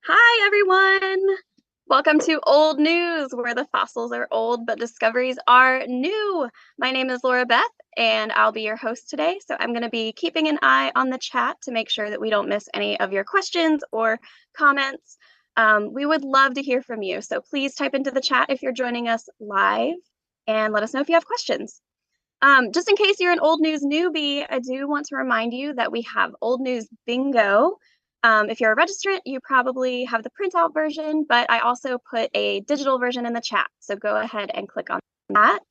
Hi, everyone. Welcome to Old News, where the fossils are old but discoveries are new. My name is Laura Beth, and I'll be your host today. So I'm going to be keeping an eye on the chat to make sure that we don't miss any of your questions or comments. We would love to hear from you. So please type into the chat if you're joining us live and let us know if you have questions. Just in case you're an old news newbie, I do want to remind you that we have old news bingo. If you're a registrant, you probably have the printout version, but I also put a digital version in the chat. So go ahead and click on that.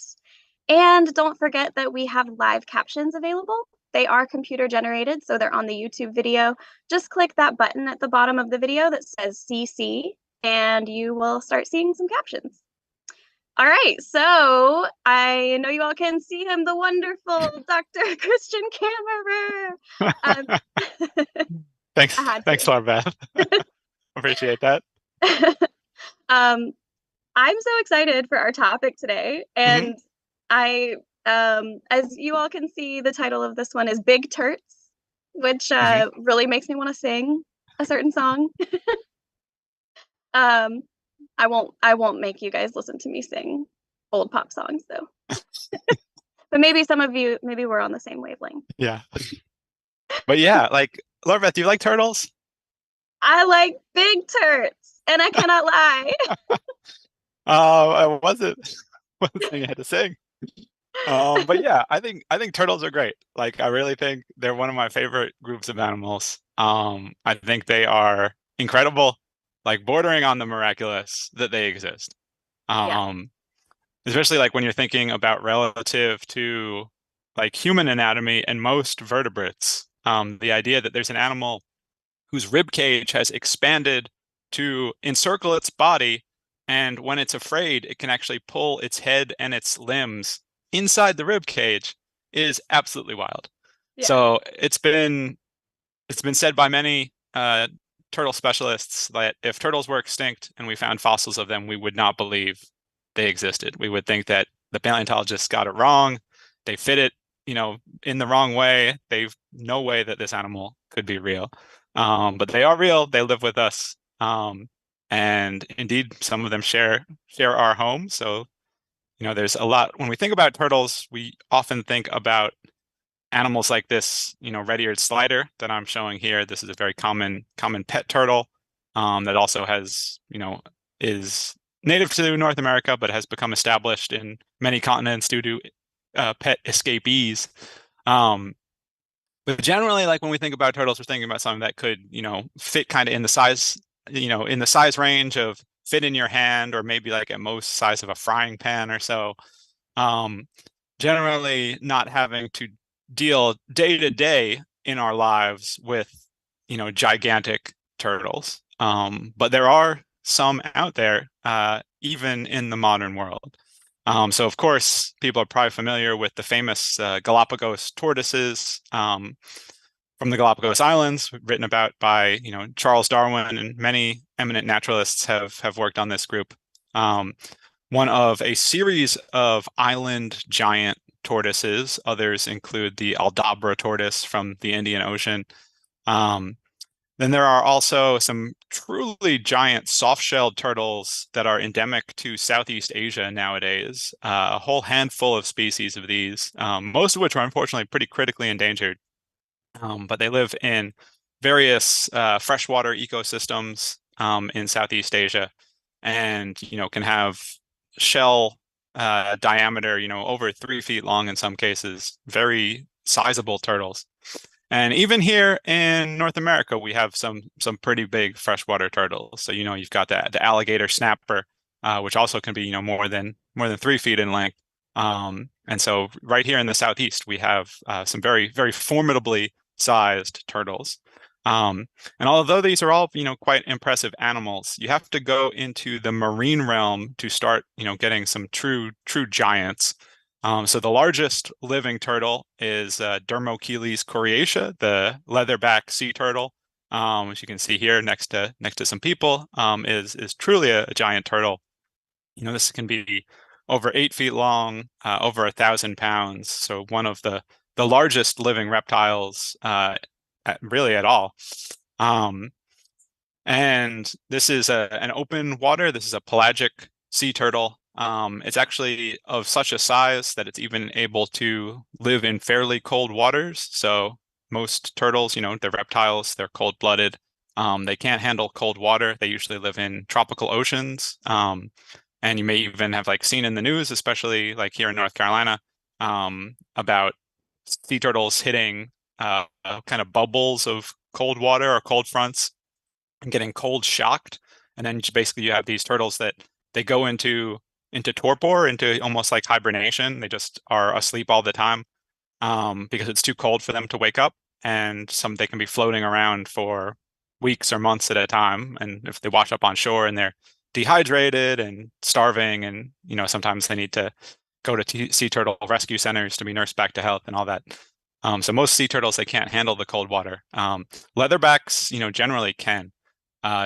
And don't forget that we have live captions available. They are computer generated, so they're on the YouTube video. Just click that button at the bottom of the video that says CC, and you will start seeing some captions. All right, so I know you all can see him, the wonderful Dr. Christian Kammerer. Um, Thanks, I had thanks, to. Laura Beth. Appreciate that. um, I'm so excited for our topic today, Hmm. and as you all can see, the title of this one is Big Turts, which Hmm. really makes me want to sing a certain song. Um, I won't make you guys listen to me sing old pop songs though. But maybe some of you, maybe we're on the same wavelength. Yeah, but yeah, like Laura Beth, do you like turtles? I like big turts, and I cannot lie. I wasn't saying you had to sing. But yeah, I think turtles are great. Like, I really think they're one of my favorite groups of animals. I think they are incredible, like bordering on the miraculous that they exist. Yeah, Um, Especially like when you're thinking about relative to like human anatomy and most vertebrates. The idea that there's an animal whose rib cage has expanded to encircle its body, and when it's afraid, it can actually pull its head and its limbs inside the rib cage is absolutely wild. yeah, So it's been said by many turtle specialists that if turtles were extinct and we found fossils of them, we would not believe they existed. We would think that the paleontologists got it wrong. They fit it, in the wrong way. They've no way that this animal could be real. But they are real. They live with us. And indeed, some of them share our home. So, there's a lot. When we think about turtles, we often think about animals like this, red-eared slider that I'm showing here. This is a very common pet turtle that also is native to North America, but has become established in many continents due to pet escapees. Um, but generally, like when we think about turtles, we're thinking about something that could, fit kind of in the size, in the size range of fit in your hand, or maybe like at most size of a frying pan or so. Um, Generally not having to deal day to day in our lives with, gigantic turtles. But there are some out there, even in the modern world. So of course, people are probably familiar with the famous Galapagos tortoises from the Galapagos Islands, written about by, Charles Darwin, and many eminent naturalists have worked on this group. Um, One of a series of island giant tortoises. Others include the Aldabra tortoise from the Indian Ocean. Um, then there are also some truly giant soft-shelled turtles that are endemic to Southeast Asia nowadays. A whole handful of species of these, most of which are unfortunately pretty critically endangered. But they live in various freshwater ecosystems in Southeast Asia, and can have shell diameter, over 3 feet long in some cases. Very sizable turtles. And even here in North America, we have some pretty big freshwater turtles. So you've got the alligator snapper, which also can be more than 3 feet in length. And so right here in the southeast, we have some very very formidably sized turtles. And although these are all, quite impressive animals, you have to go into the marine realm to start, getting some true giants. So the largest living turtle is Dermocheles coriacea, the leatherback sea turtle, as you can see here next to some people, is truly a giant turtle. This can be over 8 feet long, over 1,000 pounds. So one of the largest living reptiles, really at all. Um, And this is an open water. This is a pelagic sea turtle. It's actually of such a size that it's even able to live in fairly cold waters. So most turtles, they're reptiles, they're cold-blooded. They can't handle cold water. They usually live in tropical oceans. And you may even have like seen in the news, especially like here in North Carolina, about sea turtles hitting kind of bubbles of cold water or cold fronts and getting cold shocked. And then basically you have these turtles that they go into torpor, into almost like hibernation. They just are asleep all the time because it's too cold for them to wake up. And they can be floating around for weeks or months at a time. And if they wash up on shore and they're dehydrated and starving, and sometimes they need to go to sea turtle rescue centers to be nursed back to health and all that. So most sea turtles, they can't handle the cold water. Leatherbacks, generally can,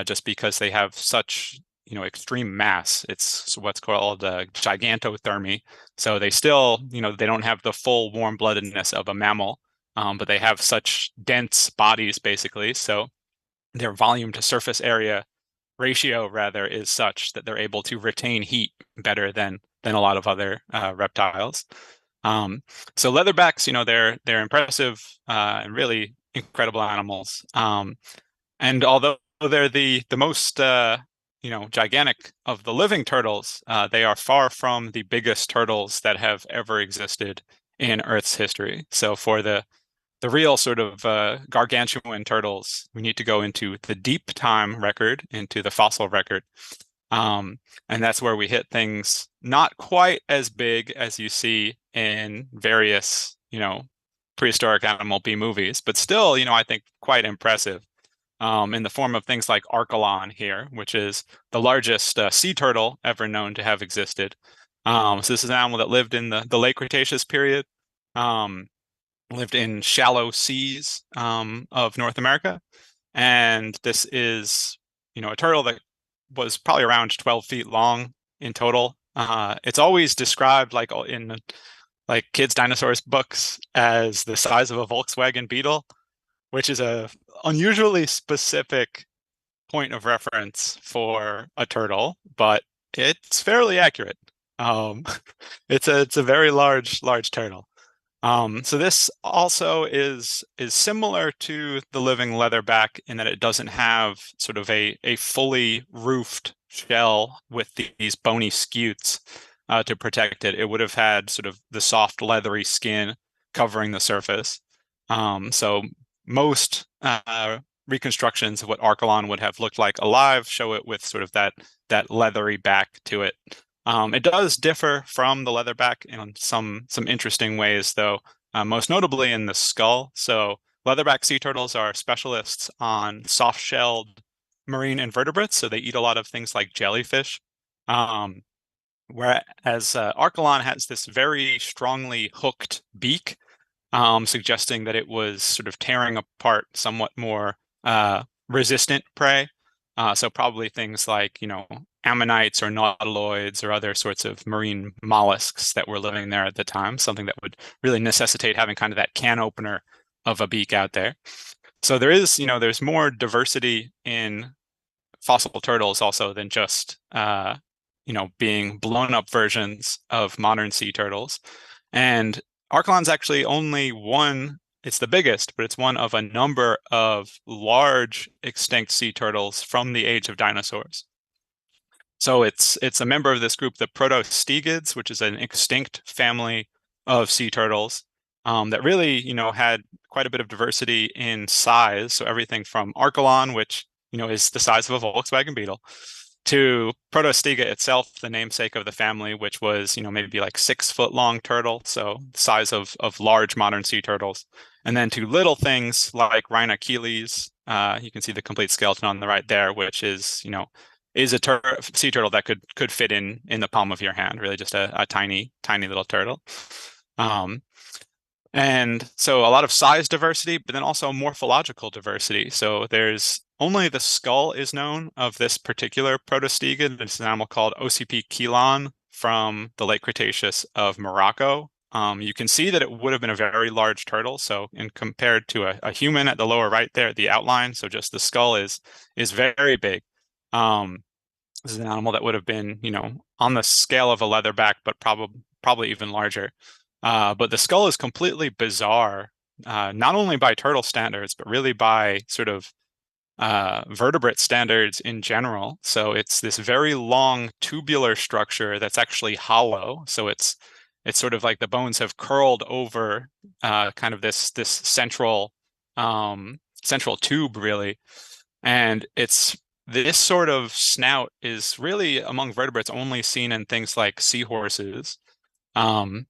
just because they have such extreme mass. It's what's called gigantothermy. So they still, they don't have the full warm-bloodedness of a mammal, but they have such dense bodies basically. So their volume to surface area ratio rather is such that they're able to retain heat better than a lot of other reptiles. So leatherbacks, they're impressive and really incredible animals. And although they're the most gigantic of the living turtles, they are far from the biggest turtles that have ever existed in Earth's history. So for the real sort of gargantuan turtles, we need to go into the deep time record, into the fossil record. And that's where we hit things not quite as big as you see in various, prehistoric animal B movies, but still, I think quite impressive. In the form of things like Archelon here, which is the largest sea turtle ever known to have existed. So this is an animal that lived in the late Cretaceous period, lived in shallow seas of North America. And this is, a turtle that was probably around 12 feet long in total. It's always described like in like kids' dinosaurs books as the size of a Volkswagen Beetle, which is a unusually specific point of reference for a turtle, but it's fairly accurate. Um, it's a very large turtle. So this also is similar to the living leatherback in that it doesn't have sort of a fully roofed shell with these bony scutes to protect it. It would have had sort of the soft leathery skin covering the surface. So most reconstructions of what Archelon would have looked like alive show it with sort of that leathery back to it. It does differ from the leatherback in some interesting ways, though, most notably in the skull. So leatherback sea turtles are specialists on soft-shelled marine invertebrates, so they eat a lot of things like jellyfish. Um, Whereas Archelon has this very strongly hooked beak, suggesting that it was sort of tearing apart somewhat more resistant prey. So probably things like, ammonites or nautiloids or other sorts of marine mollusks that were living there at the time, something that would really necessitate having kind of that can opener of a beak out there. So there's more diversity in fossil turtles also than just, being blown up versions of modern sea turtles. And Archelon's actually only one, it's the biggest, but it's one of a number of large extinct sea turtles from the age of dinosaurs. So it's a member of this group, the Protostegids, which is an extinct family of sea turtles that really, had quite a bit of diversity in size. So everything from Archelon, which, is the size of a Volkswagen Beetle, to Protostega itself, the namesake of the family, which was, maybe like 6 foot long turtle, so the size of large modern sea turtles. And then to little things like Rhinocheles, you can see the complete skeleton on the right there, which is, is a sea turtle that could fit in the palm of your hand, really just a tiny little turtle. And so a lot of size diversity, but then also morphological diversity. So there's only the skull is known of this particular protostegid. It's an animal called OCP Kilon from the late Cretaceous of Morocco. You can see that it would have been a very large turtle. So, in compared to a human at the lower right there, the outline, so just the skull is very big. This is an animal that would have been, on the scale of a leatherback, but probably even larger. But the skull is completely bizarre, not only by turtle standards, but really by sort of vertebrate standards in general. So it's this very long tubular structure that's actually hollow. So it's sort of like the bones have curled over kind of this central tube, really. And it's this sort of snout is really among vertebrates only seen in things like seahorses. Um,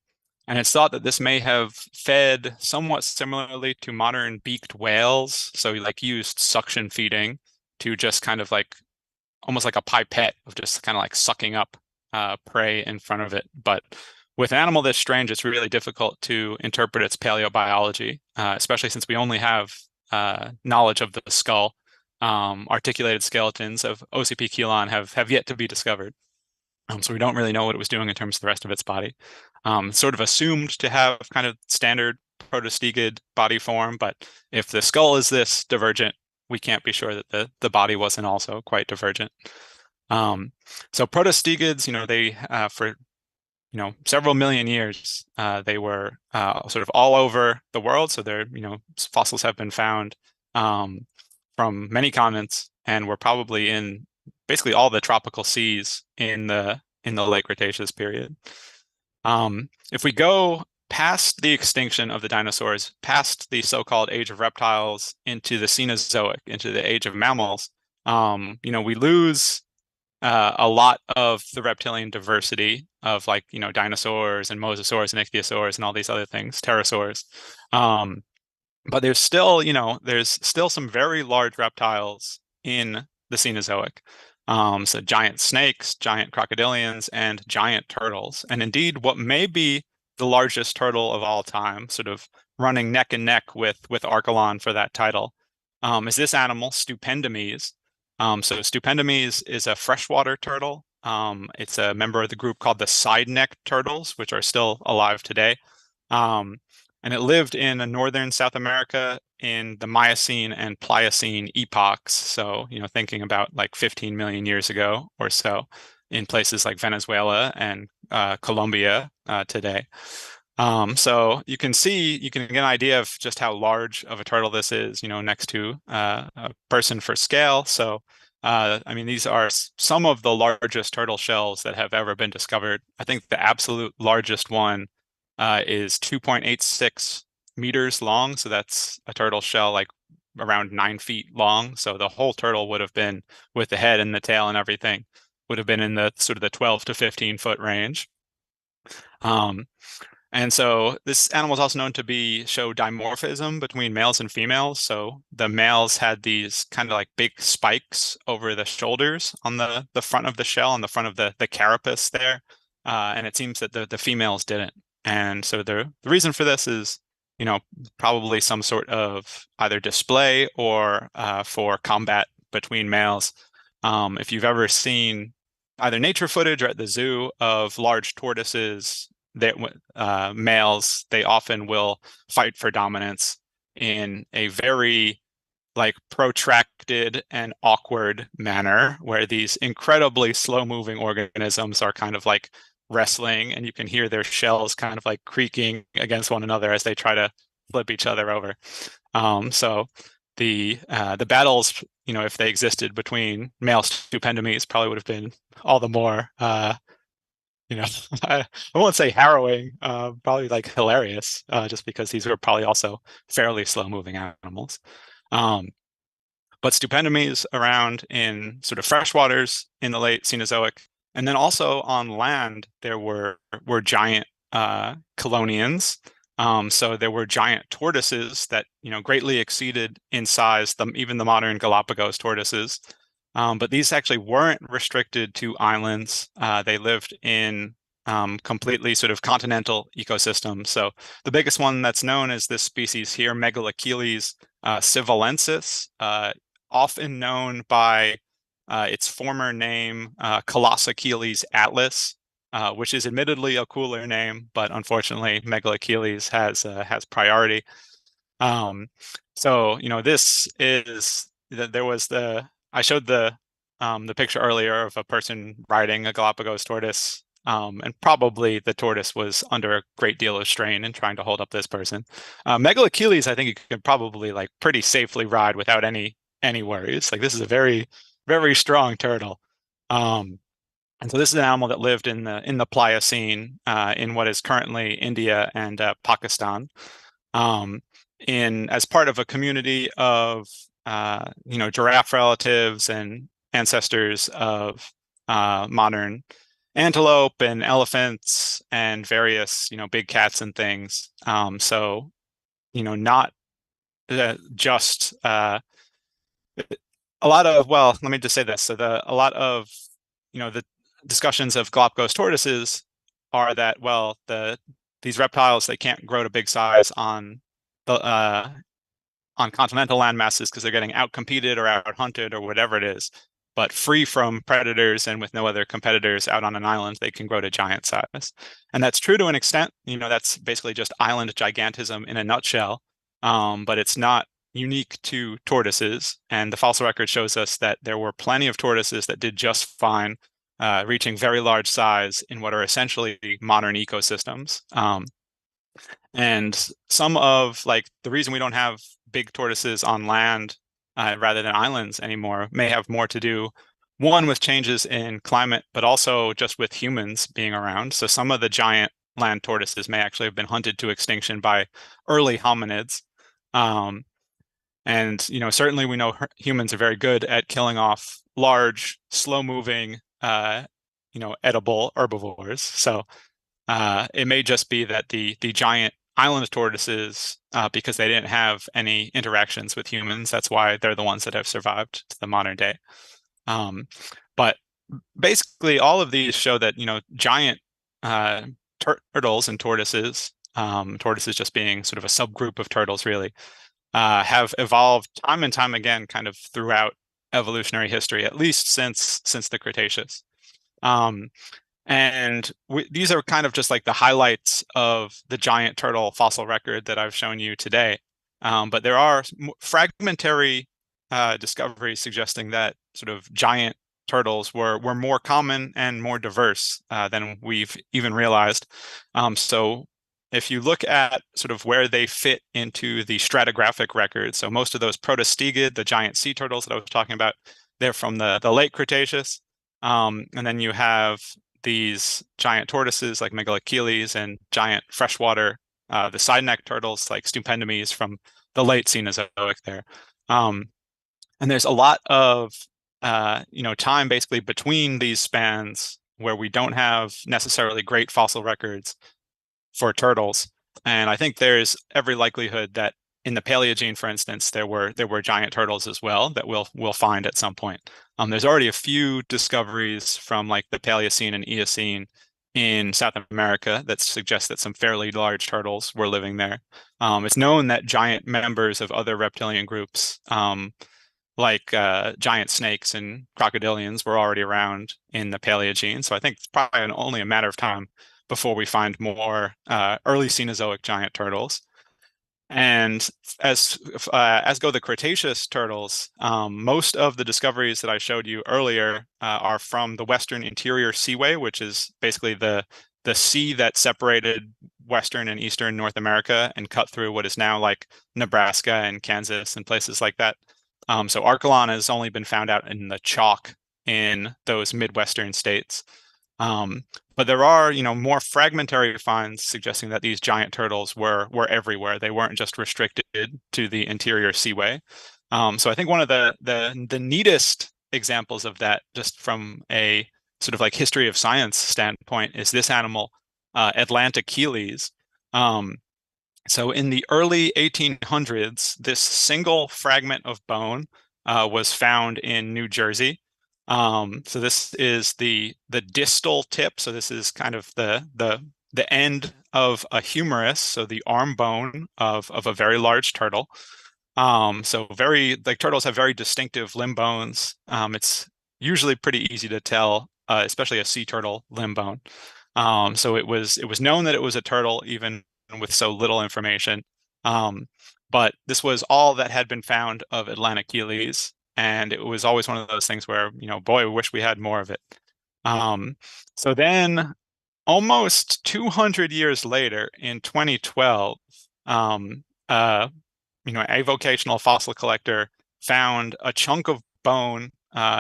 and it's thought that this may have fed somewhat similarly to modern beaked whales. So like used suction feeding to just kind of like almost like a pipette of just kind of like sucking up prey in front of it. But with an animal this strange, it's really difficult to interpret its paleobiology, especially since we only have knowledge of the skull. Articulated skeletons of OCP chelon have yet to be discovered. So we don't really know what it was doing in terms of the rest of its body. Sort of assumed to have kind of standard protostegid body form, but if the skull is this divergent, we can't be sure that the body wasn't also quite divergent. So protostegids, they for several million years, they were sort of all over the world. So their fossils have been found from many continents, and were probably in basically all the tropical seas in the late Cretaceous period. If we go past the extinction of the dinosaurs, past the so-called age of reptiles, into the Cenozoic, into the age of mammals, we lose a lot of the reptilian diversity of like dinosaurs and mosasaurs and ichthyosaurs and all these other things, pterosaurs. But there's still some very large reptiles in the Cenozoic. So giant snakes, giant crocodilians, and giant turtles. And indeed, what may be the largest turtle of all time, sort of running neck and neck with Archelon for that title, is this animal, Stupendomys. So Stupendomys is a freshwater turtle. It's a member of the group called the side-necked turtles, which are still alive today. Um, and it lived in northern South America in the Miocene and Pliocene epochs. So, thinking about like 15 million years ago or so, in places like Venezuela and Colombia today. So you can get an idea of just how large of a turtle this is, next to a person for scale. So, I mean, these are some of the largest turtle shells that have ever been discovered. I think the absolute largest one is 2.86 meters long. So that's a turtle shell like around 9 feet long. So the whole turtle would have been, with the head and the tail and everything, would have been in the sort of the 12 to 15 foot range. And so this animal is also known to show dimorphism between males and females. So the males had these kind of like big spikes over the shoulders on the front of the shell, on the front of the carapace there. And it seems that the females didn't. And so the reason for this is, probably some sort of either display or for combat between males. If you've ever seen either nature footage or at the zoo of large tortoises, males, they often will fight for dominance in a very like protracted and awkward manner, where these incredibly slow-moving organisms are kind of like wrestling, and you can hear their shells kind of like creaking against one another as they try to flip each other over. So the battles, if they existed between male stupendomys, probably would have been all the more I won't say harrowing, probably like hilarious, just because these were probably also fairly slow-moving animals. Um, but stupendomys around in sort of freshwaters in the late Cenozoic, and then also on land there were giant chelonians. So there were giant tortoises that greatly exceeded in size even the modern Galapagos tortoises. But these actually weren't restricted to islands. They lived in completely sort of continental ecosystems. So the biggest one that's known is this species here, Megalocheles civalensis, often known by its former name, Colossocheles atlas. which is admittedly a cooler name, but unfortunately, Megalocheles has priority. Um, so this is that there was the I showed the picture earlier of a person riding a Galapagos tortoise. And probably the tortoise was under a great deal of strain in trying to hold up this person. Megalocheles, I think you could probably like pretty safely ride without any worries. Like this is a very, very strong turtle. Um, and so this is an animal that lived in the Pliocene in what is currently India and Pakistan um, in as part of a community of giraffe relatives and ancestors of modern antelope and elephants and various big cats and things. So not just a lot of well, let me just say this. So a lot of the discussions of Galapagos tortoises are that these reptiles they can't grow to big size on continental land masses because they're getting outcompeted or out hunted or whatever it is. But free from predators and with no other competitors out on an island, they can grow to giant size. And that's true to an extent. That's basically just island gigantism in a nutshell. But it's not unique to tortoises. And the fossil record shows us that there were plenty of tortoises that did just fine, reaching very large size in what are essentially modern ecosystems. And some of like the reason we don't have big tortoises on land rather than islands anymore may have more to do, one, with changes in climate, but also just with humans being around. So some of the giant land tortoises may actually have been hunted to extinction by early hominids. And certainly we know humans are very good at killing off large, slow-moving, edible herbivores. So it may just be that the giant island tortoises, because they didn't have any interactions with humans, that's why they're the ones that have survived to the modern day. But basically, all of these show that giant turtles and tortoises, tortoises just being sort of a subgroup of turtles, really, have evolved time and time again, kind of throughout evolutionary history, at least since the Cretaceous. And these are kind of just like the highlights of the giant turtle fossil record that I've shown you today. But there are fragmentary discoveries suggesting that sort of giant turtles were more common and more diverse than we've even realized. So if you look at sort of where they fit into the stratigraphic record, so most of those protostegid, the giant sea turtles that I was talking about, they're from the late Cretaceous. And then you have these giant tortoises like Megalocheles and giant freshwater, the side neck turtles like Stupendomes from the late Cenozoic there. And there's a lot of time basically between these spans where we don't have necessarily great fossil records for turtles. And I think there's every likelihood that in the Paleogene, for instance, there were giant turtles as well that we'll find at some point. There's already a few discoveries from like the Paleocene and Eocene in South America that suggest that some fairly large turtles were living there. It's known that giant members of other reptilian groups, like giant snakes and crocodilians, were already around in the Paleogene. So I think it's probably only a matter of time before we find more early Cenozoic giant turtles. And as go the Cretaceous turtles, most of the discoveries that I showed you earlier are from the Western Interior Seaway, which is basically the sea that separated Western and Eastern North America and cut through what is now like Nebraska and Kansas and places like that. So Archelon has only been found out in the chalk in those Midwestern states. But there are, more fragmentary finds suggesting that these giant turtles were everywhere. They weren't just restricted to the interior seaway. So I think one of the neatest examples of that, just from a sort of like history of science standpoint, is this animal, Atlantocheles. So in the early 1800s, this single fragment of bone was found in New Jersey. So this is the distal tip. So this is kind of the end of a humerus, so the arm bone of a very large turtle. So turtles have very distinctive limb bones. It's usually pretty easy to tell, especially a sea turtle limb bone. So it was known that it was a turtle, even with so little information. Um, but this was all that had been found of Atlantocheles, and it was always one of those things where, boy, we wish we had more of it. Um, so then, almost 200 years later, in 2012, um, uh, a vocational fossil collector found a chunk of bone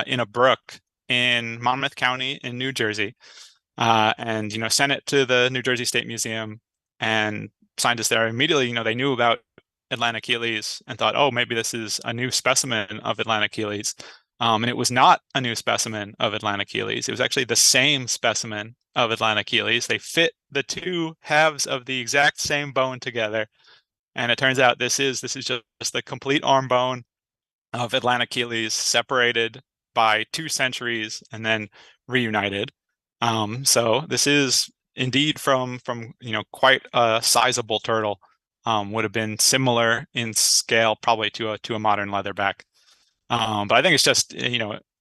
in a brook in Monmouth County in New Jersey, and sent it to the New Jersey State Museum. And scientists there immediately, they knew about Atlantocheles and thought, oh, maybe this is a new specimen of Atlantocheles. And it was not a new specimen of Atlantocheles. It was actually the same specimen of Atlantocheles. They fit the two halves of the exact same bone together, and it turns out this is just the complete arm bone of Atlantocheles, separated by 2 centuries and then reunited. So this is indeed from quite a sizable turtle. Would have been similar in scale probably to a modern leatherback. But I think it's just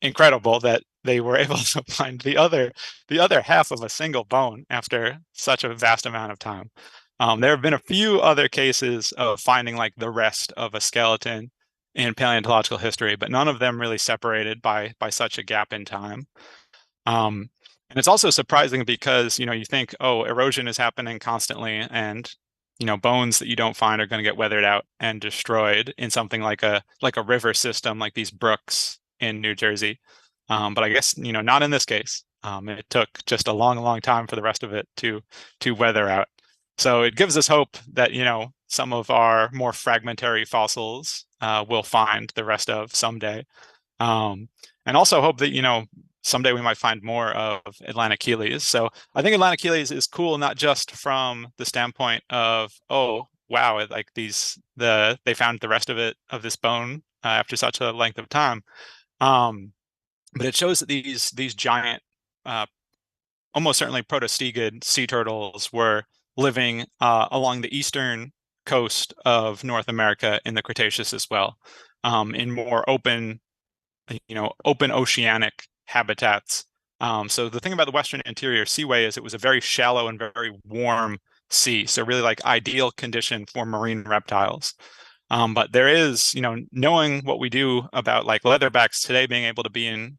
incredible that they were able to find the other half of a single bone after such a vast amount of time. There have been a few other cases of finding like the rest of a skeleton in paleontological history, but none of them really separated by such a gap in time. Um, and it's also surprising because, you think, oh, erosion is happening constantly, and, bones that you don't find are going to get weathered out and destroyed in something like a river system, like these brooks in New Jersey. But I guess, not in this case. It took just a long, long time for the rest of it to weather out. So it gives us hope that, some of our more fragmentary fossils we'll find the rest of someday. Um, and also hope that, someday we might find more of Atlantocheles. So I think Atlantocheles is cool, not just from the standpoint of, oh, wow, they found the rest of this bone after such a length of time. Um, but it shows that these giant, uh, almost certainly protostegid sea turtles were living along the eastern coast of North America in the Cretaceous as well, in more open oceanic habitats. So the thing about the Western Interior Seaway is it was a very shallow and very warm sea, so really like ideal condition for marine reptiles. But there is, knowing what we do about like leatherbacks today being able to be in,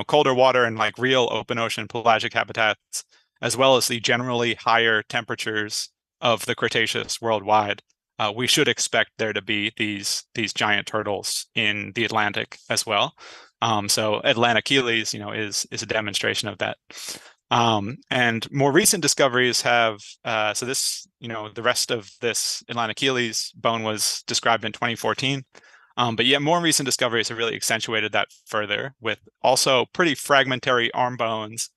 colder water and like real open ocean pelagic habitats, as well as the generally higher temperatures of the Cretaceous worldwide, we should expect there to be these giant turtles in the Atlantic as well. So Atlantocheles, is a demonstration of that. And more recent discoveries have, so this, the rest of this Atlantocheles bone was described in 2014. But yet more recent discoveries have really accentuated that further with also pretty fragmentary arm bones,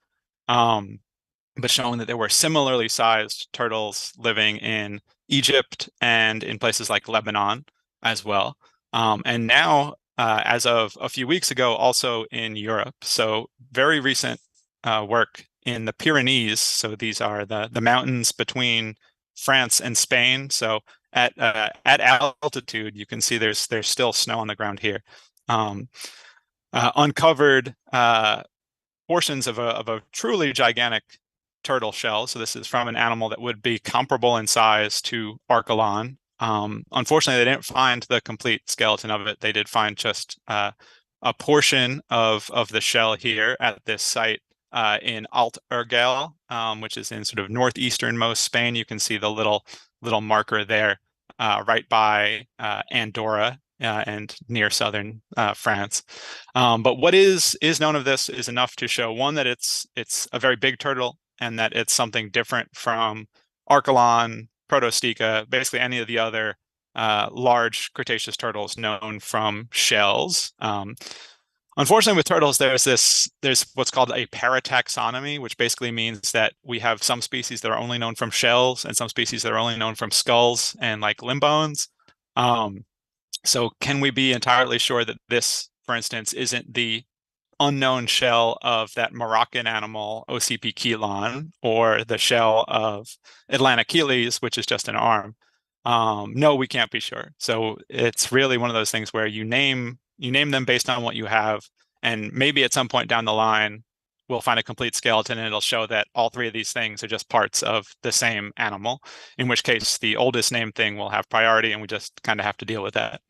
but showing that there were similarly sized turtles living in Egypt and in places like Lebanon as well. And now, as of a few weeks ago, also in Europe. So very recent work in the Pyrenees. So these are the mountains between France and Spain. So at altitude, you can see there's still snow on the ground here. Uncovered portions of a truly gigantic turtle shell. So this is from an animal that would be comparable in size to Archelon. Unfortunately, they didn't find the complete skeleton of it. They did find just a portion of the shell here at this site in Alt Urgell, which is in sort of northeasternmost Spain. You can see the little marker there, right by Andorra, and near southern France. But what is known of this is enough to show, one, that it's a very big turtle and that it's something different from Archelon, Protostega, basically any of the other large Cretaceous turtles known from shells. Unfortunately, with turtles, there's what's called a parataxonomy, which basically means that we have some species that are only known from shells and some species that are only known from skulls and like limb bones. So can we be entirely sure that this, for instance, isn't the unknown shell of that Moroccan animal, OCP Chelon, or the shell of Atlantocheles, which is just an arm? No, we can't be sure. So it's really one of those things where you name them based on what you have, and maybe at some point down the line, we'll find a complete skeleton and it'll show that all three of these things are just parts of the same animal, in which case the oldest named thing will have priority and we just kind of have to deal with that.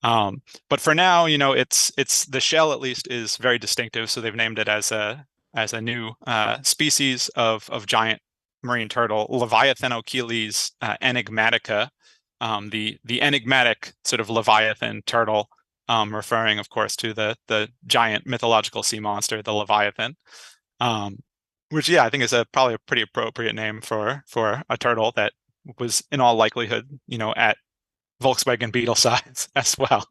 But for now, it's the shell at least is very distinctive, so they've named it as a new species of giant marine turtle, Leviathanocheles enigmatica, the enigmatic sort of Leviathan turtle, referring, of course, to the giant mythological sea monster, the Leviathan. Um, which, yeah, I think is probably a pretty appropriate name for a turtle that was in all likelihood, at Volkswagen Beetle size as well.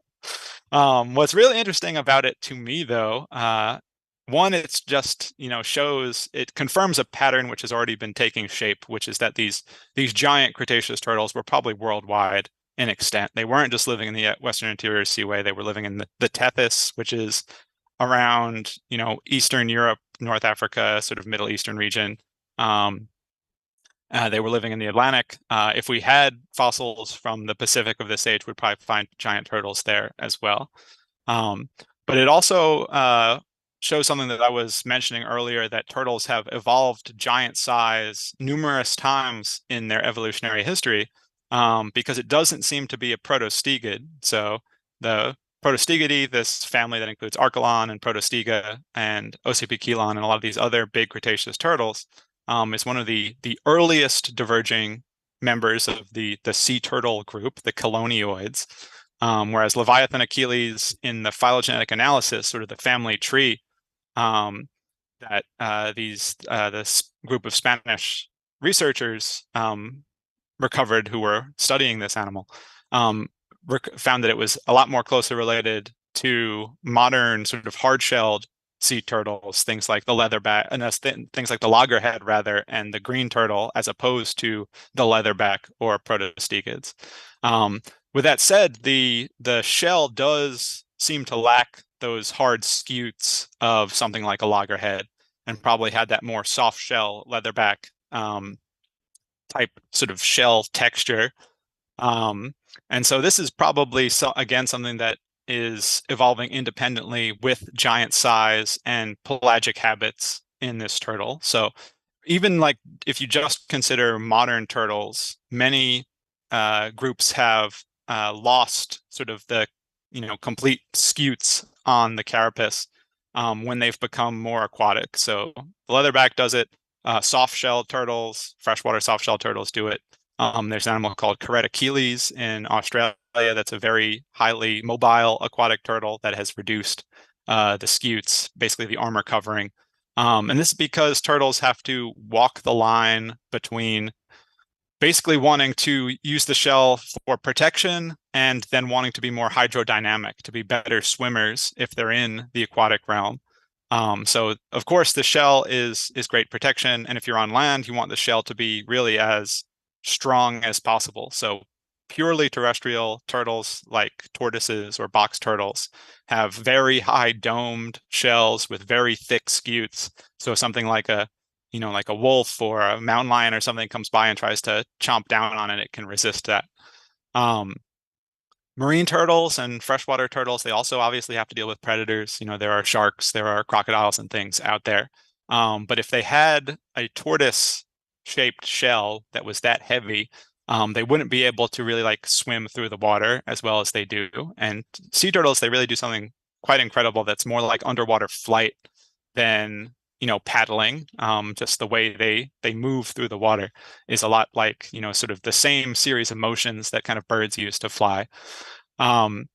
What's really interesting about it to me, though, one, it's just, shows, it confirms a pattern which has already been taking shape, which is that these giant Cretaceous turtles were probably worldwide in extent. They weren't just living in the Western Interior Seaway, they were living in the Tethys, which is around, Eastern Europe, North Africa, sort of Middle Eastern region. They were living in the Atlantic. If we had fossils from the Pacific of this age, we'd probably find giant turtles there as well. Um, but it also shows something that I was mentioning earlier, that turtles have evolved giant size numerous times in their evolutionary history, because it doesn't seem to be a protostegid. So the Protostegidae, this family that includes Archelon and Protostega and Ocypechelon and a lot of these other big Cretaceous turtles, is one of the earliest diverging members of the sea turtle group, the chelonioids. Whereas Leviathan Achilles in the phylogenetic analysis, sort of the family tree, that this group of Spanish researchers recovered who were studying this animal, found that it was a lot more closely related to modern sort of hard-shelled sea turtles, things like the leatherback, and things like the loggerhead rather, and the green turtle, as opposed to the leatherback or protostegids. With that said, the shell does seem to lack those hard scutes of something like a loggerhead, and probably had that more soft shell leatherback type sort of shell texture. And so this is probably, again, something that is evolving independently with giant size and pelagic habits in this turtle. So even like if you just consider modern turtles, many groups have lost sort of the complete scutes on the carapace when they've become more aquatic. So the leatherback does it. Soft-shell turtles, freshwater soft-shell turtles do it. There's an animal called Keratocheles in Australia that's a very highly mobile aquatic turtle that has reduced the scutes, basically the armor covering. And this is because turtles have to walk the line between basically wanting to use the shell for protection and then wanting to be more hydrodynamic, to be better swimmers if they're in the aquatic realm. So of course the shell is great protection, and if you're on land, you want the shell to be really as strong as possible. So purely terrestrial turtles like tortoises or box turtles have very high domed shells with very thick scutes. So something like like a wolf or a mountain lion or something comes by and tries to chomp down on it, it can resist that. Marine turtles and freshwater turtles, they also obviously have to deal with predators. There are sharks, there are crocodiles and things out there. But if they had a tortoise-shaped shell that was that heavy, they wouldn't be able to really like swim through the water as well as they do. And sea turtles, they really do something quite incredible that's more like underwater flight than paddling. Just the way they move through the water is a lot like sort of the same series of motions that kind of birds use to fly. And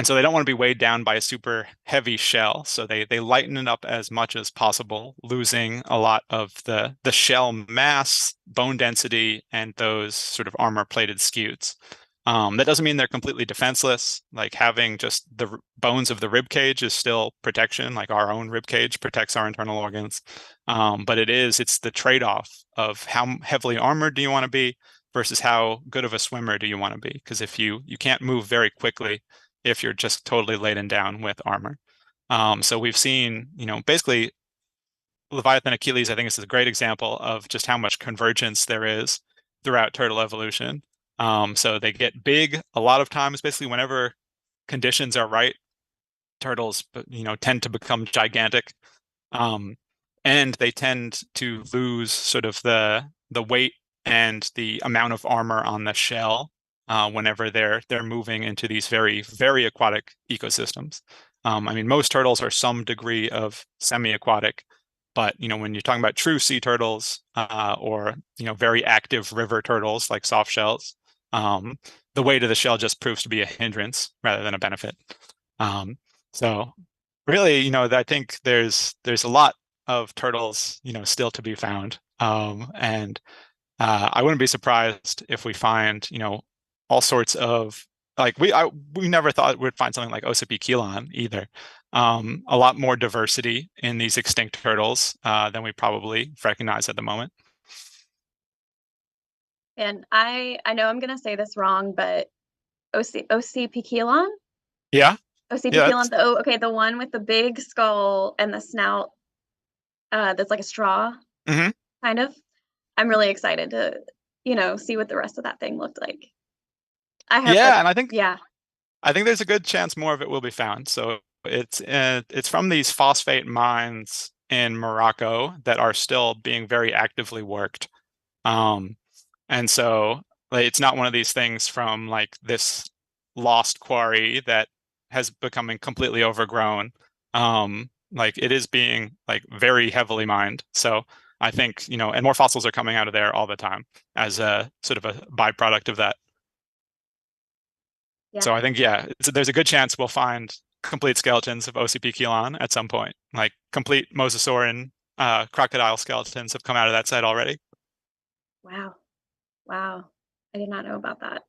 so they don't want to be weighed down by a super heavy shell, so they lighten it up as much as possible, losing a lot of the shell mass, bone density, and those sort of armor-plated scutes. That doesn't mean they're completely defenseless. Like having just the bones of the rib cage is still protection, like our own rib cage protects our internal organs. But it's the trade-off of how heavily armored do you want to be versus how good of a swimmer do you want to be? Because if you can't move very quickly if you're just totally laden down with armor. So we've seen, basically Leviathan Achilles, I think this is a great example of just how much convergence there is throughout turtle evolution. So they get big a lot of times, basically whenever conditions are right, turtles, tend to become gigantic. and they tend to lose sort of the weight and the amount of armor on the shell whenever they're moving into these very, very aquatic ecosystems. I mean, most turtles are some degree of semi-aquatic, but when you're talking about true sea turtles or very active river turtles like soft shells, the weight of the shell just proves to be a hindrance rather than a benefit. So really, I think there's a lot of turtles, still to be found. And I wouldn't be surprised if we find, all sorts of like we never thought we'd find something like Ocypechelon either. A lot more diversity in these extinct turtles than we probably recognize at the moment. And I know I'm gonna say this wrong, but Ocypechelon? Yeah, yeah, Ocypechelon, the one with the big skull and the snout that's like a straw, hmm kind of. I'm really excited to, see what the rest of that thing looked like. I hope yeah, that's, and yeah, I think there's a good chance more of it will be found. So it's from these phosphate mines in Morocco that are still being very actively worked. Um, and so like, it's not one of these things from like this lost quarry that has becoming completely overgrown. Like it is being like very heavily mined. So I think, and more fossils are coming out of there all the time as a sort of a byproduct of that. yeah. So I think, yeah, there's a good chance we'll find complete skeletons of Ocypechelon at some point. Like complete mosasauran crocodile skeletons have come out of that site already. Wow. Wow. I did not know about that.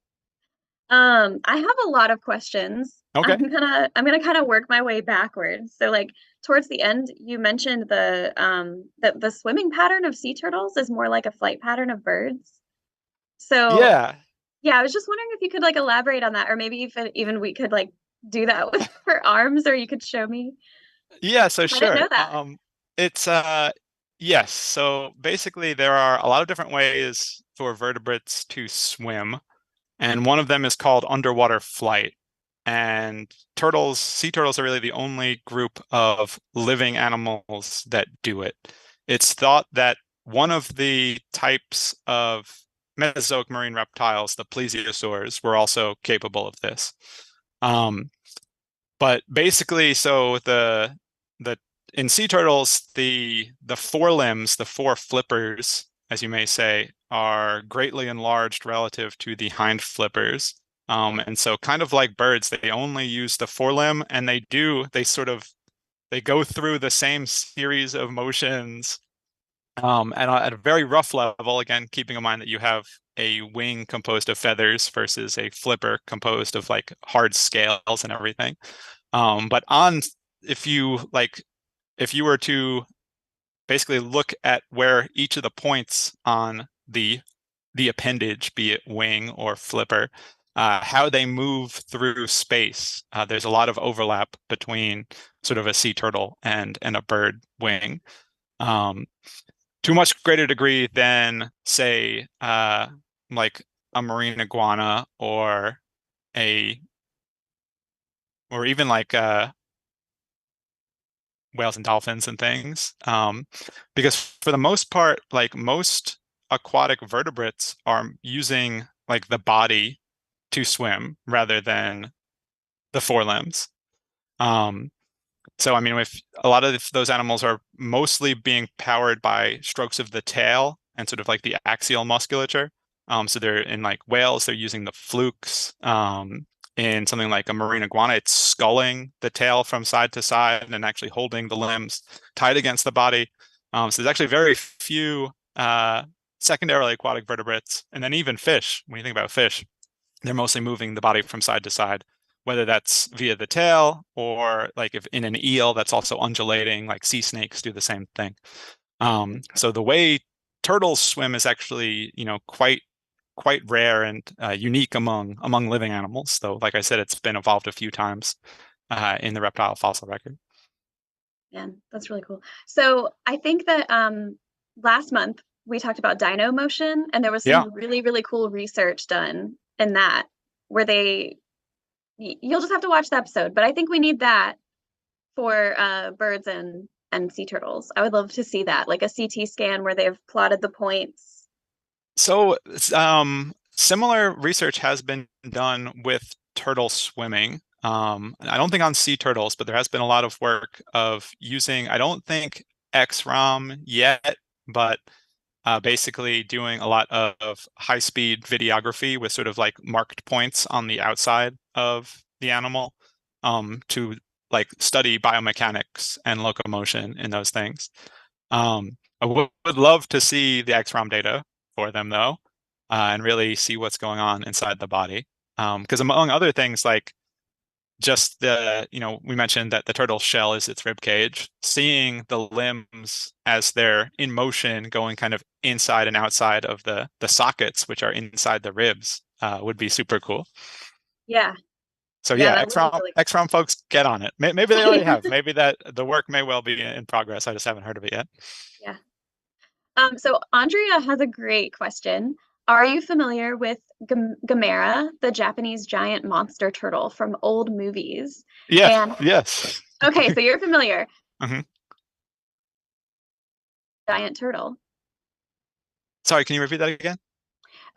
I have a lot of questions. Okay. I'm gonna kind of work my way backwards. So like towards the end, you mentioned the swimming pattern of sea turtles is more like a flight pattern of birds. So Yeah. yeah, I was just wondering if you could like elaborate on that, or maybe if even we could like do that with our arms, or you could show me. Yeah, so 'Cause I didn't sure. know that. It's yes. So basically there are a lot of different ways for vertebrates to swim, and one of them is called underwater flight. And sea turtles are really the only group of living animals that do it. It's thought that one of the types of Mesozoic marine reptiles, the plesiosaurs, were also capable of this. Um, but basically, so the in sea turtles, the forelimbs, the four flippers, as you may say, are greatly enlarged relative to the hind flippers. And so kind of like birds, they only use the forelimb and they go through the same series of motions and at a very rough level, again, keeping in mind that you have a wing composed of feathers versus a flipper composed of like hard scales and everything. But on if you like if you were to basically look at where each of the points on the appendage, be it wing or flipper, how they move through space, there's a lot of overlap between sort of a sea turtle and a bird wing. Um, to a much greater degree than, say, like a marine iguana a or even like whales and dolphins and things. Because for the most part, like most aquatic vertebrates are using like the body to swim rather than the forelimbs. Um, so, I mean, if a lot of those animals are mostly being powered by strokes of the tail and sort of like the axial musculature. So they're in like whales, they're using the flukes. In something like a marine iguana, it's sculling the tail from side to side and actually holding the limbs tight against the body. So there's actually very few secondarily aquatic vertebrates, and then even fish. When you think about fish, they're mostly moving the body from side to side, whether that's via the tail or like if in an eel that's also undulating, like sea snakes do the same thing. So the way turtles swim is actually, quite rare and unique among living animals. Though, like I said, it's been evolved a few times in the reptile fossil record. Man, that's really cool. So I think that last month we talked about dino motion, and there was Yeah. some really, really cool research done in that where you'll just have to watch the episode, but I think we need that for birds and and sea turtles? I would love to see that, like a CT scan where they've plotted the points. So, similar research has been done with turtle swimming. I don't think on sea turtles, but there has been a lot of work of using, I don't think X-ROM yet, but basically doing a lot of high-speed videography with sort of like marked points on the outside of the animal to like study biomechanics and locomotion in those things. I would love to see the XROM data for them though, and really see what's going on inside the body. Because among other things, like just we mentioned that the turtle shell is its rib cage. Seeing the limbs as they're in motion, going kind of inside and outside of the sockets, which are inside the ribs, would be super cool. Yeah, So yeah, yeah, that would be really XROM folks, get on it. Maybe they already cool. have. Maybe that the work may well be in progress. I just haven't heard of it yet. Yeah. So Andrea has a great question. Are you familiar with Gamera, the Japanese giant monster turtle from old movies? Yes, And yes. okay, so you're familiar. Mhm. Giant turtle. Sorry, can you repeat that again?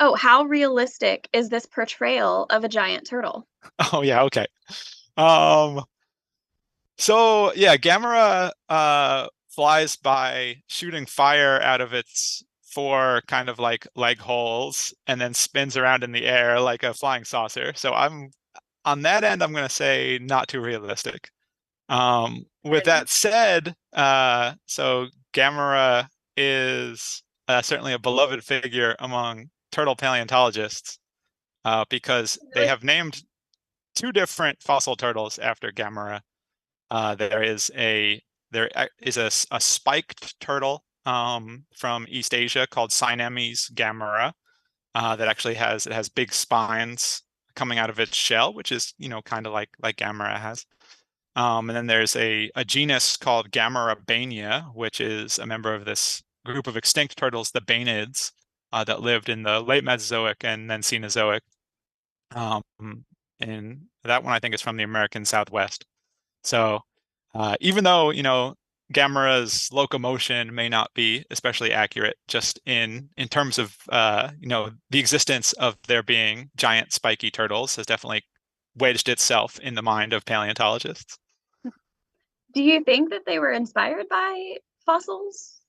Oh, how realistic is this portrayal of a giant turtle? Oh yeah, okay. Um, so yeah, Gamera flies by shooting fire out of its four kind of like leg holes and then spins around in the air like a flying saucer. So I'm on that end, I'm gonna say not too realistic. Fair With enough. that said, so Gamera is certainly a beloved figure among turtle paleontologists because they Really? have named two different fossil turtles after Gamera. There is a spiked turtle from East Asia called Siamese Gamera that actually has big spines coming out of its shell, which is kind of like Gamera has. And then there's a genus called Gamerabania, which is a member of this group of extinct turtles, the Bainids, that lived in the late Mesozoic and then Cenozoic. Um, and that one I think is from the American Southwest. So even though, Gamera's locomotion may not be especially accurate just in terms of the existence of there being giant spiky turtles has definitely wedged itself in the mind of paleontologists. Do you think that they were inspired by fossils?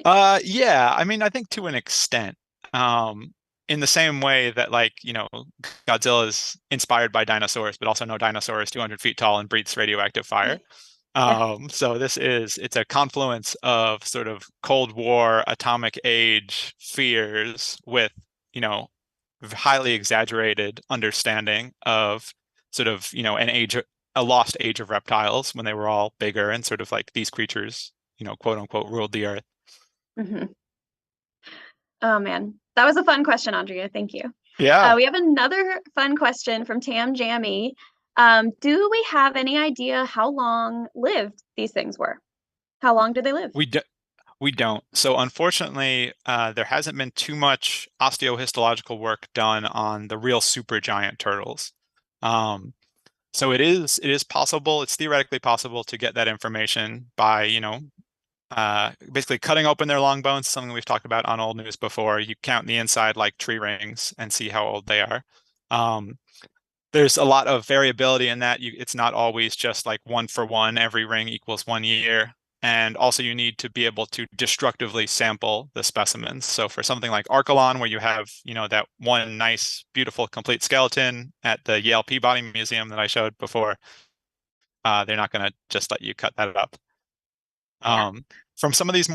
Yeah, I mean, I think to an extent. Um, in the same way that like, Godzilla is inspired by dinosaurs, but also no dinosaur is 200 feet tall and breathes radioactive fire. Yeah. So it's a confluence of sort of Cold War, atomic age fears with, you know, highly exaggerated understanding of sort of, a lost age of reptiles when they were all bigger and sort of like these creatures, quote unquote, ruled the earth. Hmm. Oh man, that was a fun question, Andrea. Thank you. Yeah, We have another fun question from Tam Jammy. Do we have any idea how long lived these things were? How long did they live? we do, we don't. So unfortunately, there hasn't been too much osteohistological work done on the real supergiant turtles. Um, so it is possible, it's theoretically possible to get that information by, basically cutting open their long bones, something we've talked about on old news before. You count the inside like tree rings and see how old they are. Um, there's a lot of variability in that. It's not always just like one for one, every ring equals 1 year. And also you need to be able to destructively sample the specimens. So for something like Archelon, where you have, that one nice, beautiful, complete skeleton at the Yale Peabody Museum that I showed before, they're not going to just let you cut that up. Yeah. From some of these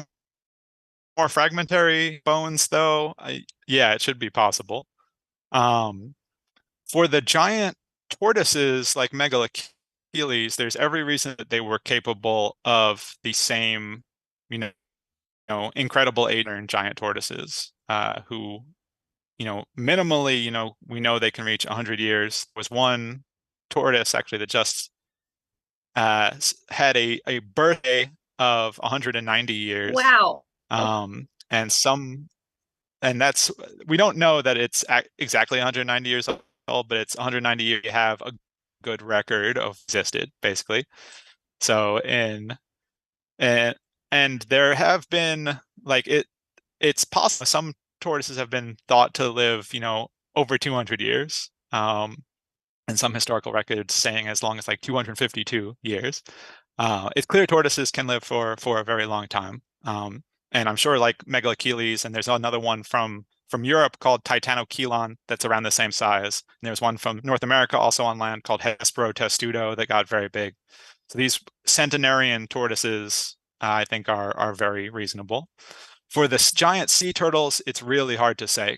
more fragmentary bones, though, yeah, it should be possible. Um, for the giant tortoises like Megalocheles, there's every reason that they were capable of the same, you incredible age in giant tortoises, who, minimally, we know they can reach 100 years. There was one tortoise actually that just had a birthday of 190 years. Wow. And that's we don't know that it's exactly 190 years old, but it's 190 years you have a good record of existed, basically. So and and there have been like it's possible some tortoises have been thought to live, over 200 years. And some historical records saying as long as like 252 years. It's clear tortoises can live for a very long time. And I'm sure like Megalocheles, and there's another one from Europe called Titanocheilon that's around the same size. And there's one from North America also on land called Hespero testudo that got very big. So these centenarian tortoises, I think, are very reasonable. For the giant sea turtles, it's really hard to say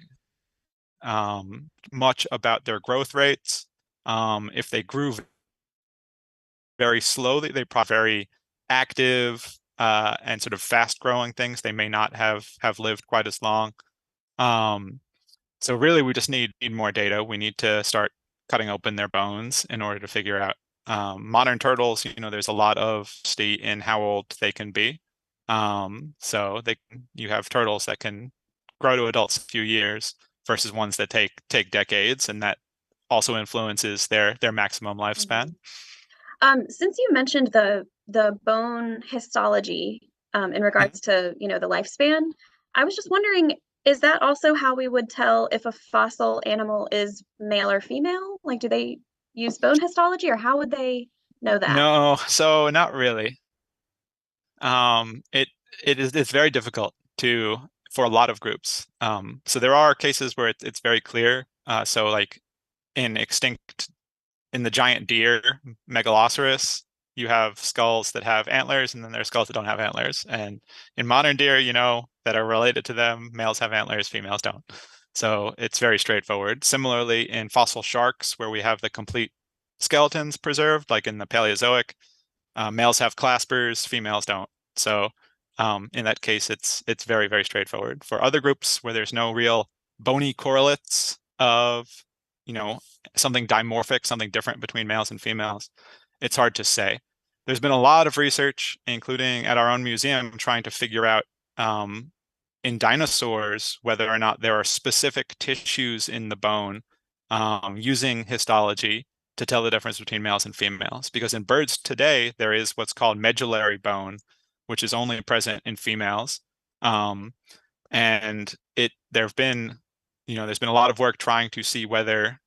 much about their growth rates. If they grew very slowly, they probably very active and sort of fast growing things. They may not have lived quite as long. Um, so really, we just need more data. We need to start cutting open their bones in order to figure out modern turtles. There's a lot of state in how old they can be. So you have turtles that can grow to adults a few years versus ones that take decades, and that also influences their maximum lifespan. Mhm. Since you mentioned the bone histology in Mhm. regards to, the lifespan, I was just wondering, is that also how we would tell if a fossil animal is male or female? Like, do they use bone histology, or how would they know that? No, so not really. It's very difficult to for a lot of groups. So there are cases where it's very clear. So like in extinct in the giant deer, Megaloceros, you have skulls that have antlers, and then there's skulls that don't have antlers. And in modern deer, that are related to them, males have antlers, females don't. So it's very straightforward. Similarly, in fossil sharks, where we have the complete skeletons preserved, like in the Paleozoic, males have claspers, females don't. So in that case, it's very, very straightforward. For other groups where there's no real bony correlates of, you know, something dimorphic, something different between males and females, it's hard to say. There's been a lot of research, including at our own museum, trying to figure out in dinosaurs whether or not there are specific tissues in the bone using histology to tell the difference between males and females. Because in birds today, there is what's called medullary bone, which is only present in females. Um, and there's been a lot of work trying to see whether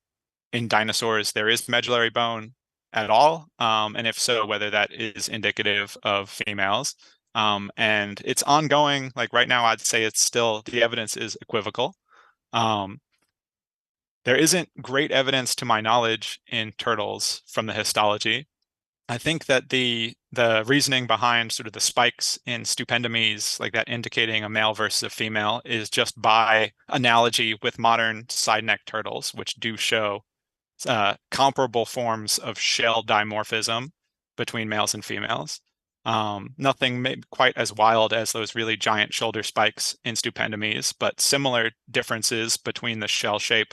in dinosaurs there is medullary bone at all, and if so, whether that is indicative of females. And it's ongoing. Like right now, I'd say it's still the evidence is equivocal. Um, there isn't great evidence, to my knowledge, in turtles from the histology. I think that the reasoning behind sort of the spikes in stupendomes, like that indicating a male versus a female, is just by analogy with modern side neck turtles, which do show comparable forms of shell dimorphism between males and females. Nothing quite as wild as those really giant shoulder spikes in stupendomes, but similar differences between the shell shape,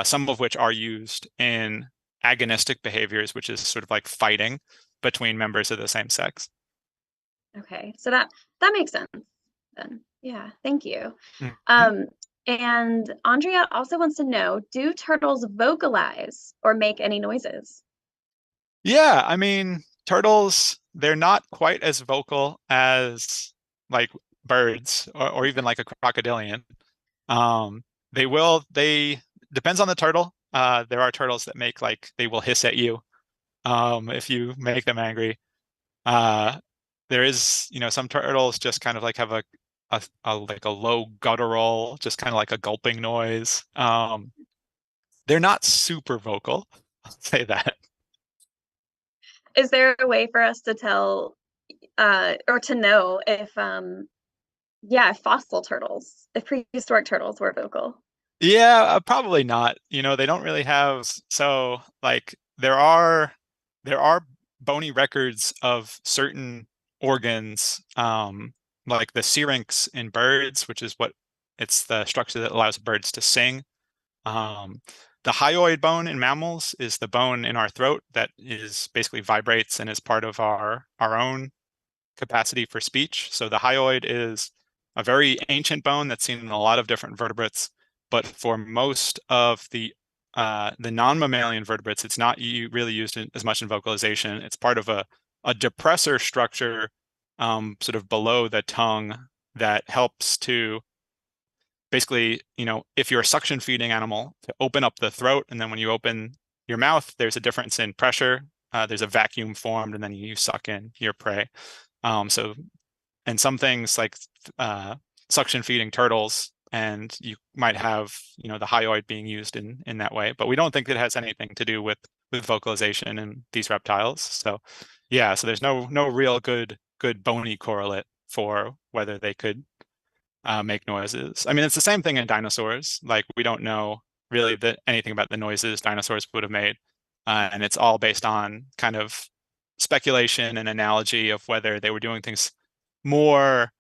some of which are used in agonistic behaviors, which is sort of like fighting between members of the same sex. Okay, so that makes sense then. Yeah, thank you. Mhm. Um, and Andrea also wants to know, do turtles vocalize or make any noises? Yeah, I mean, turtles, they're not quite as vocal as like birds or even like a crocodilian. Um, they depends on the turtle. There are turtles that make like they will hiss at you if you make them angry. Uh, there is, some turtles just kind of like have a low guttural, just kind of like a gulping noise. They're not super vocal, I'll say that. Is there a way for us to tell or to know if yeah, if fossil turtles, if prehistoric turtles were vocal? Yeah, probably not. They don't really have so like there are bony records of certain organs, like the syrinx in birds, which is what it's the structure that allows birds to sing. Um, the hyoid bone in mammals is the bone in our throat that is basically vibrates and is part of our own capacity for speech. So the hyoid is a very ancient bone that's seen in a lot of different vertebrates, but for most of the non-mammalian vertebrates, it's not really used as much in vocalization. It's part of a depressor structure sort of below the tongue that helps to basically, if you're a suction feeding animal, to open up the throat, and then when you open your mouth, there's a difference in pressure. There's a vacuum formed, and then you suck in your prey. So, and some things like suction feeding turtles, and you might have, the hyoid being used in that way, but we don't think it has anything to do with vocalization in these reptiles. So, yeah, so there's no real good bony correlate for whether they could make noises. I mean, it's the same thing in dinosaurs. Like, we don't know really anything about the noises dinosaurs would have made. And it's all based on kind of speculation and analogy of whether they were doing things more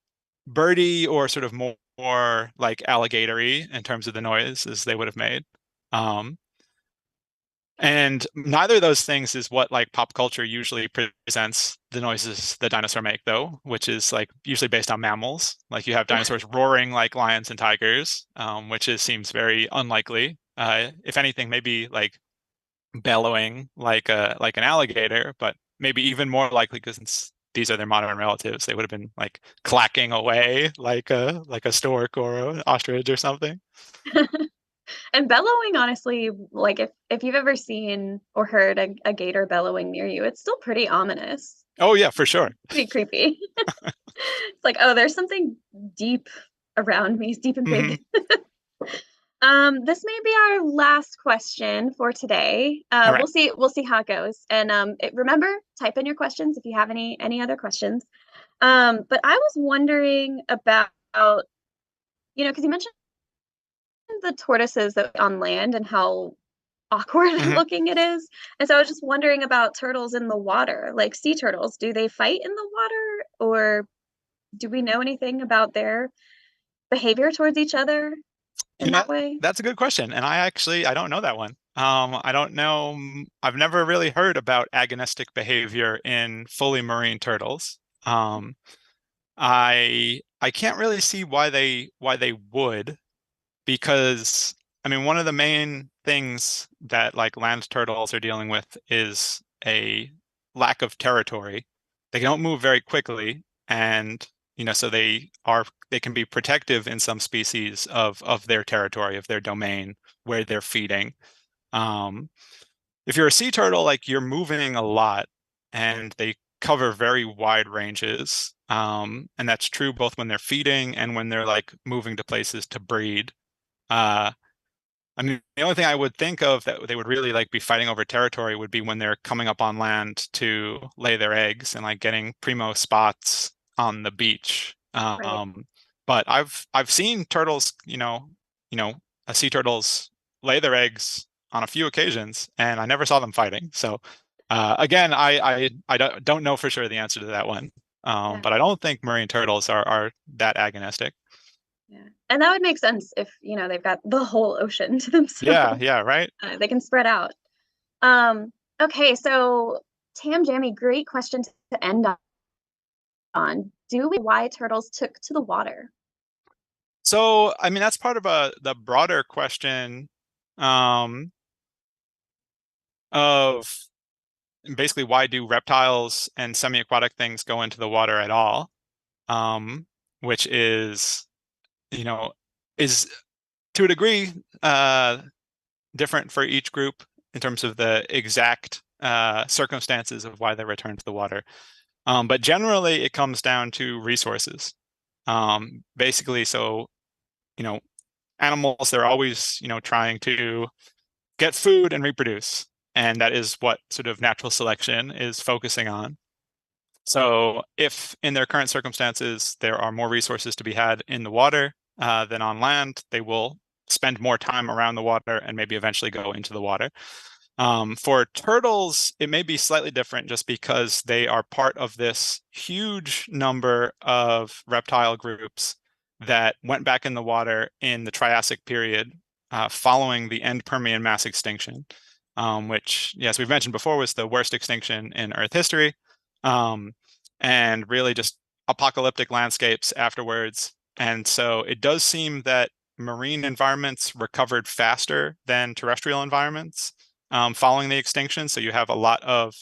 birdy or sort of more like alligatory in terms of the noises they would have made. Um, and neither of those things is what like pop culture usually presents the noises the dinosaur make, though, which is like usually based on mammals. Like you have Yeah. dinosaurs roaring like lions and tigers, which seems very unlikely. If anything, maybe like bellowing like an alligator, but maybe even more likely because these are their modern relatives, they would have been like clacking away like a stork or an ostrich or something. And bellowing, honestly, like if you've ever seen or heard a gator bellowing near you, it's still pretty ominous, Oh yeah, for sure. pretty creepy. It's like, oh, there's something deep around me, deep and Hmm. big. This may be our last question for today. All right. We'll see how it goes. And remember, type in your questions if you have any other questions. But I was wondering about, because you mentioned the tortoises that on land and how awkward Hmm. looking it is. And so I was just wondering about turtles in the water, like sea turtles. Do they fight in the water, or do we know anything about their behavior towards each other You in know, that way? that's a good question, and I don't know that one. I don't know. I've never really heard about agonistic behavior in fully marine turtles. Um, I can't really see why they would, because I mean, one of the main things that like land turtles are dealing with is a lack of territory. They don't move very quickly, and so they can be protective in some species of their territory, of their domain where they're feeding. Um, if you're a sea turtle, like you're moving a lot, and they cover very wide ranges. And that's true both when they're feeding and when they're like moving to places to breed. Uh, I mean, the only thing I would think of that they would really like be fighting over territory would be when they're coming up on land to lay their eggs and like getting primo spots on the beach. Right. But I've seen turtles, sea turtles lay their eggs on a few occasions, and I never saw them fighting. So again, I don't know for sure the answer to that one. Yeah. But I don't think marine turtles are that agonistic. Yeah. And that would make sense if, they've got the whole ocean to themselves. Yeah, yeah, right. They can spread out. Um, okay, so Tam Jammy, great question to end on. Do we why turtles took to the water? So, I mean, that's part of the broader question um, of basically why do reptiles and semi-aquatic things go into the water at all? Which you know, is to a degree different for each group in terms of the exact circumstances of why they return to the water. But generally, it comes down to resources. Basically, so you know, animals, they're always, trying to get food and reproduce. And that is what sort of natural selection is focusing on. So if in their current circumstances, there are more resources to be had in the water than on land, they will spend more time around the water and maybe eventually go into the water. For turtles, it may be slightly different just because they are part of this huge number of reptile groups that went back in the water in the Triassic period following the end Permian mass extinction, which, yes, we've mentioned before, was the worst extinction in Earth history, um, and really just apocalyptic landscapes afterwards. And so it does seem that marine environments recovered faster than terrestrial environments following the extinction. So you have a lot of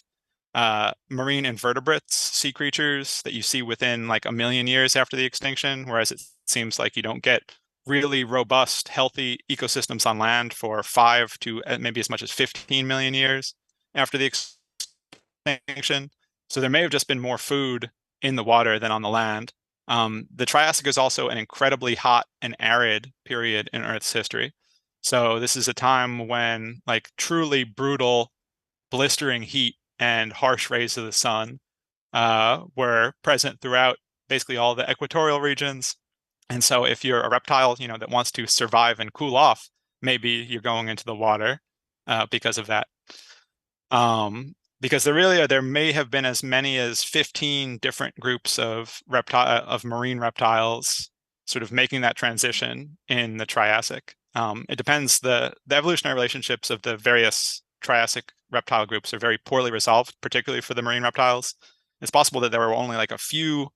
marine invertebrates, sea creatures that you see within like a million years after the extinction, whereas it seems like you don't get really robust, healthy ecosystems on land for 5 to maybe as much as 15 million years after the extinction. So there may have just been more food in the water than on the land. The Triassic is also an incredibly hot and arid period in Earth's history. So this is a time when like truly brutal, blistering heat and harsh rays of the sun were present throughout basically all the equatorial regions. And so if you're a reptile, that wants to survive and cool off, maybe you're going into the water because of that. Because there may have been as many as 15 different groups of marine reptiles sort of making that transition in the Triassic. It depends. The evolutionary relationships of the various Triassic reptile groups are very poorly resolved, particularly for the marine reptiles. It's possible that there were only like a few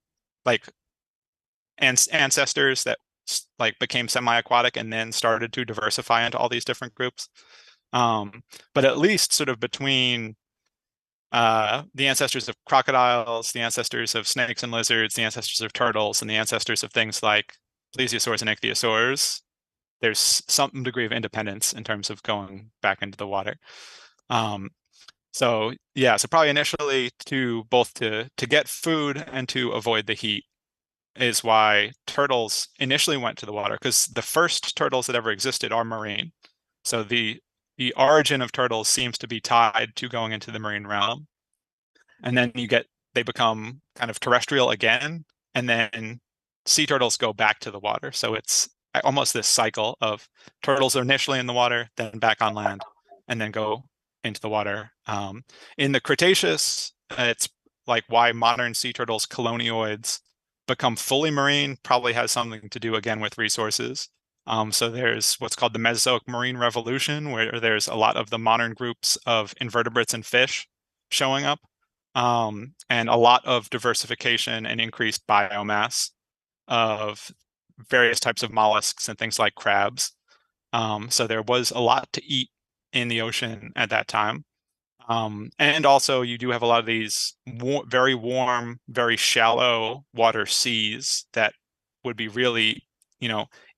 like ancestors that like became semi-aquatic and then started to diversify into all these different groups. But at least sort of between the ancestors of crocodiles, the ancestors of snakes and lizards, the ancestors of turtles, and the ancestors of things like plesiosaurs and ichthyosaurs, there's some degree of independence in terms of going back into the water. Um, so yeah, so probably initially to get food and to avoid the heat is why turtles initially went to the water, because the first turtles that ever existed are marine. So the origin of turtles seems to be tied to going into the marine realm. And then they become kind of terrestrial again, and then sea turtles go back to the water. So it's almost this cycle of turtles are initially in the water, then back on land, and then go into the water. In the Cretaceous, it's like why modern sea turtles, colonioids, become fully marine probably has something to do again with resources. So there's what's called the Mesozoic Marine Revolution, where there's a lot of the modern groups of invertebrates and fish showing up, and a lot of diversification and increased biomass of various types of mollusks and things like crabs. So there was a lot to eat in the ocean at that time. And also, you do have a lot of these very warm, very shallow water seas that would be really,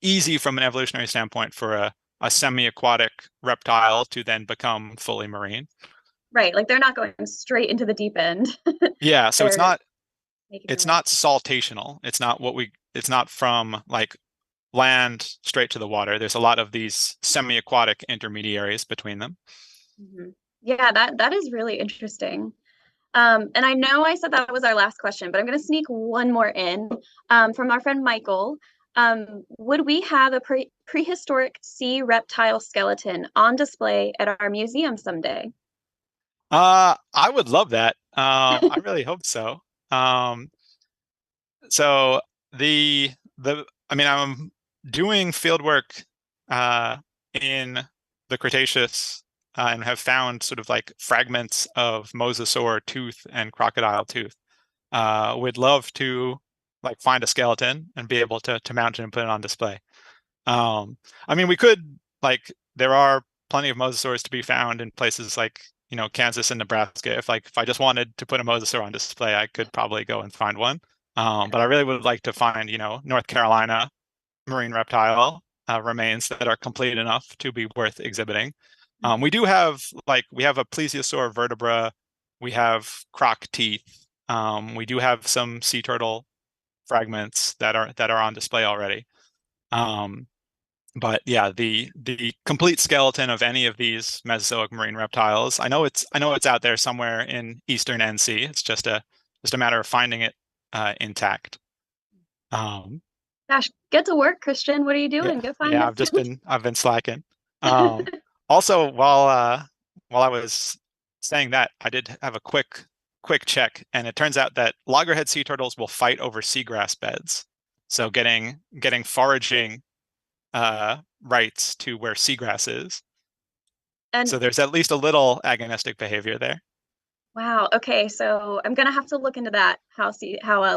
easy from an evolutionary standpoint for a semi-aquatic reptile to then become fully marine. Right, like they're not going straight into the deep end. Yeah, so it's They're not making their it's way. not saltational. It's not from like land straight to the water. There's a lot of these semi-aquatic intermediaries between them. Mhm. Yeah, that is really interesting. And I know I said that was our last question, but I'm going to sneak one more in from our friend Michael. Would we have a prehistoric sea reptile skeleton on display at our museum someday? I would love that. I really hope so. Um, so the I mean, I'm doing field work uh, in the Cretaceous and have found sort of like fragments of mosasaur tooth and crocodile tooth. Would love to like find a skeleton and be able to mount it and put it on display. Um, I mean, we could like there are plenty of mosasaurs to be found in places like Kansas and Nebraska. If I just wanted to put a mosasaur on display, I could probably go and find one. But I really would like to find North Carolina marine reptile remains that are complete enough to be worth exhibiting. We do have we have a plesiosaur vertebra, we have croc teeth, we do have some sea turtle fragments that are on display already. Um, but yeah, the complete skeleton of any of these Mesozoic marine reptiles, I know it's out there somewhere in eastern NC. It's just a matter of finding it intact. Um, Gosh, get to work, Christian. What are you yeah, doing? Go find yeah, it. I've been slacking. Um, Also, while I was saying that, I did have a quick check, and it turns out that loggerhead sea turtles will fight over seagrass beds. So getting foraging rights to where seagrass is. And So there's at least a little agonistic behavior there. wow, okay, so I'm gonna have to look into that. How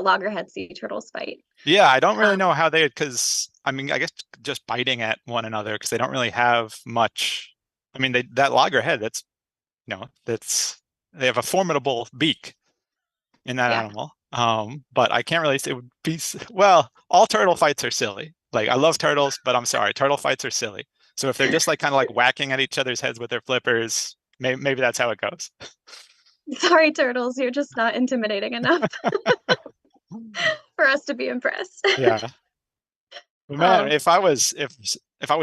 loggerhead sea turtles fight. Yeah, I don't really Um, know how because I mean, I guess just biting at one another because they don't really have much. I mean, that loggerhead, that's they have a formidable beak in that Yeah. animal. But I can't really say it would be well, all turtle fights are silly. Like I love turtles, but I'm sorry, turtle fights are silly. So if they're just like kind of like whacking at each other's heads with their flippers, maybe that's how it goes. Sorry, turtles, you're just not intimidating enough for us to be impressed. Yeah. But man, Oh, if I was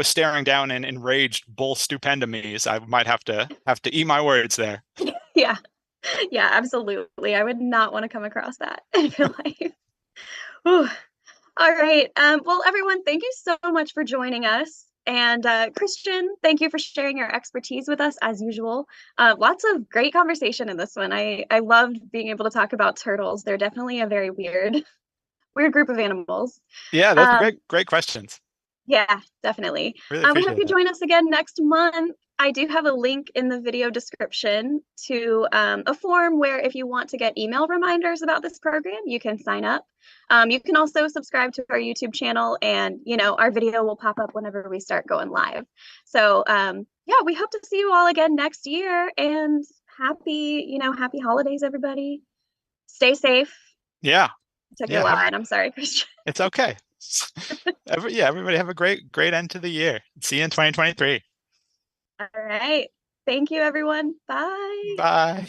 staring down an enraged bull stupendomes, I might have to eat my words there. yeah. Yeah, absolutely. I would not want to come across that in real life. Whew. All right. Well, everyone, thank you so much for joining us. And Christian, thank you for sharing your expertise with us as usual. Lots of great conversation in this one. I loved being able to talk about turtles. They're definitely a very weird group of animals. Yeah, those are Um, great questions. Yeah, definitely. Really We hope appreciate you that. join us again next month. I do have a link in the video description to a form where if you want to get email reminders about this program, you can sign up. You can also subscribe to our YouTube channel and, our video will pop up whenever we start going live. So, yeah, we hope to see you all again next year and happy holidays, everybody. Stay safe. Yeah. Took your Yeah, line. I'm sorry, Christian. it's okay. Everybody have a great end to the year. See you in 2023. All right. Thank you, everyone. Bye. Bye.